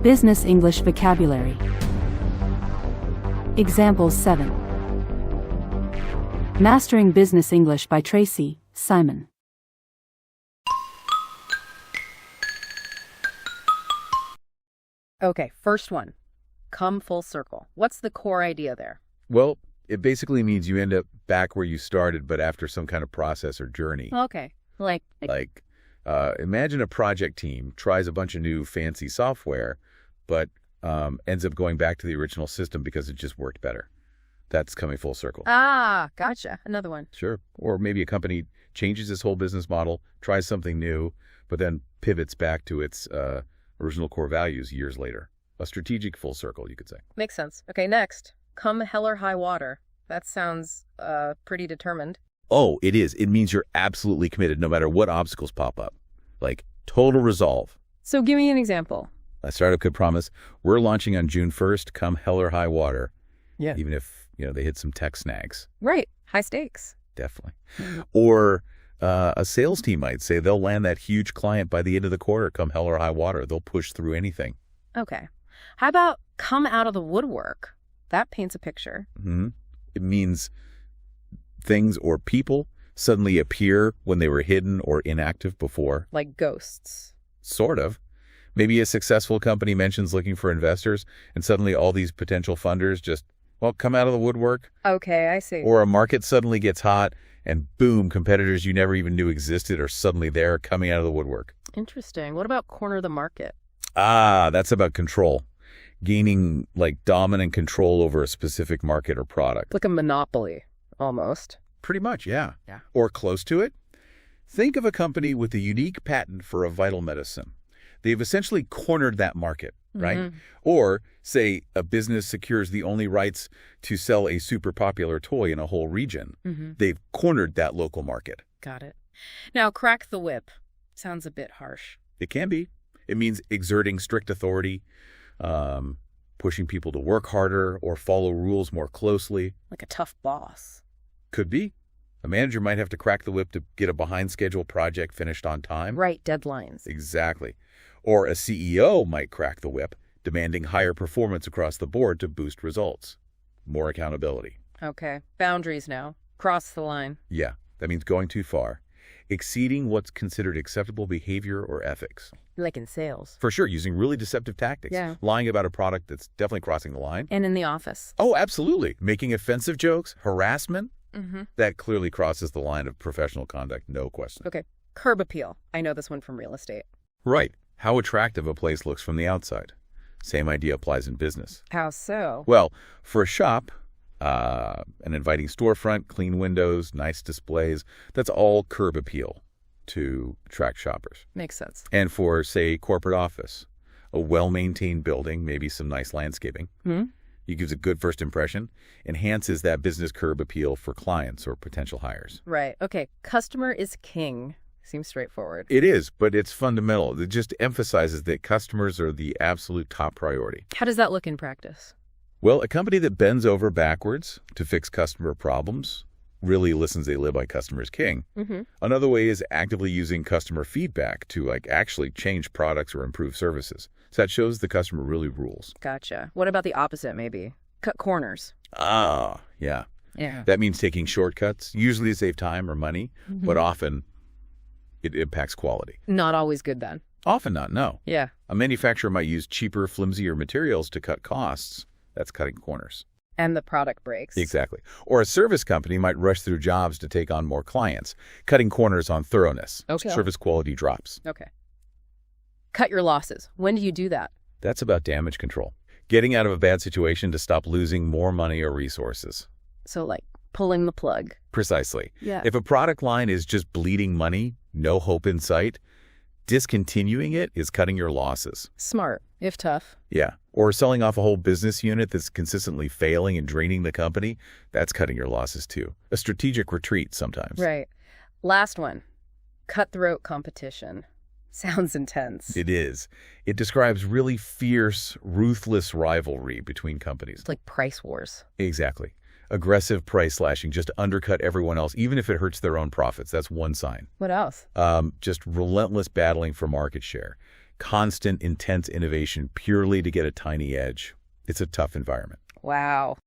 Business English vocabulary. Examples 7. Mastering Business English by Tracey, Simon. Okay, first one. Come full circle. What's the core idea there? Well, it basically means you end up back where you started, but after some kind of process or journey. Okay. Like Imagine a project team tries a bunch of new fancy software, but ends up going back to the original system because it just worked better. That's coming full circle. Ah, gotcha. Another one. Sure. Or maybe a company changes its whole business model, tries something new, but then pivots back to its original core values years later. A strategic full circle, you could say. Makes sense. Okay, next. Come hell or high water. That sounds pretty determined. Oh, it is. It means you're absolutely committed no matter what obstacles pop up. Like total resolve. So give me an example. A startup could promise, we're launching on June 1st, come hell or high water. Yeah. Even if, they hit some tech snags. Right. High stakes. Definitely. Or a sales team might say they'll land that huge client by the end of the quarter, come hell or high water. They'll push through anything. Okay. How about come out of the woodwork? That paints a picture. Mm-hmm. It means things or people suddenly appear when they were hidden or inactive before. Like ghosts. Sort of. Maybe a successful company mentions looking for investors, and suddenly all these potential funders just, come out of the woodwork. Okay, I see. Or a market suddenly gets hot, and boom, competitors you never even knew existed are suddenly there coming out of the woodwork. Interesting. What about corner the market? Ah, that's about control. Gaining dominant control over a specific market or product. Like a monopoly, almost. Pretty much, yeah. Yeah. Or close to it. Think of a company with a unique patent for a vital medicine. They've essentially cornered that market, right? Mm-hmm. Or, say, a business secures the only rights to sell a super popular toy in a whole region. Mm-hmm. They've cornered that local market. Got it. Now, crack the whip. Sounds a bit harsh. It can be. It means exerting strict authority, pushing people to work harder or follow rules more closely. Like a tough boss. Could be. A manager might have to crack the whip to get a behind-schedule project finished on time. Right, deadlines. Exactly. Or a CEO might crack the whip, demanding higher performance across the board to boost results. More accountability. Okay. Boundaries now. Cross the line. Yeah, that means going too far. Exceeding what's considered acceptable behavior or ethics. Like in sales. For sure, using really deceptive tactics. Yeah. Lying about a product that's definitely crossing the line. And in the office. Oh, absolutely. Making offensive jokes, harassment. Mm-hmm. That clearly crosses the line of professional conduct, no question. Okay. Curb appeal. I know this one from real estate. Right. How attractive a place looks from the outside. Same idea applies in business. How so? Well, for a shop, an inviting storefront, clean windows, nice displays, that's all curb appeal to attract shoppers. Makes sense. And for, say, corporate office, a well-maintained building, maybe some nice landscaping, it gives a good first impression, enhances that business curb appeal for clients or potential hires. Right. Okay. Customer is king. Seems straightforward. It is, but it's fundamental. It just emphasizes that customers are the absolute top priority. How does that look in practice? Well, a company that bends over backwards to fix customer problems really listens they live by customer's king. Mm-hmm. Another way is actively using customer feedback to actually change products or improve services. So that shows the customer really rules. Gotcha. What about the opposite, maybe? Cut corners. Ah, yeah. Yeah. That means taking shortcuts, usually to save time or money, but often it impacts quality. Not always good then. Often not, no. Yeah. A manufacturer might use cheaper, flimsier materials to cut costs. That's cutting corners. And the product breaks. Exactly. Or a service company might rush through jobs to take on more clients, cutting corners on thoroughness. Okay. Service quality drops. Okay. Cut your losses. When do you do that? That's about damage control. Getting out of a bad situation to stop losing more money or resources. So like pulling the plug. Precisely. Yeah. If a product line is just bleeding money, no hope in sight, discontinuing it is cutting your losses. Smart, if tough. Yeah. Or selling off a whole business unit that's consistently failing and draining the company, that's cutting your losses too. A strategic retreat sometimes. Right. Last one. Cutthroat competition. Sounds intense. It is. It describes really fierce, ruthless rivalry between companies. It's like price wars. Exactly. Aggressive price slashing, just to undercut everyone else, even if it hurts their own profits. That's one sign. What else? Just relentless battling for market share. constant, intense innovation purely to get a tiny edge. It's a tough environment. Wow.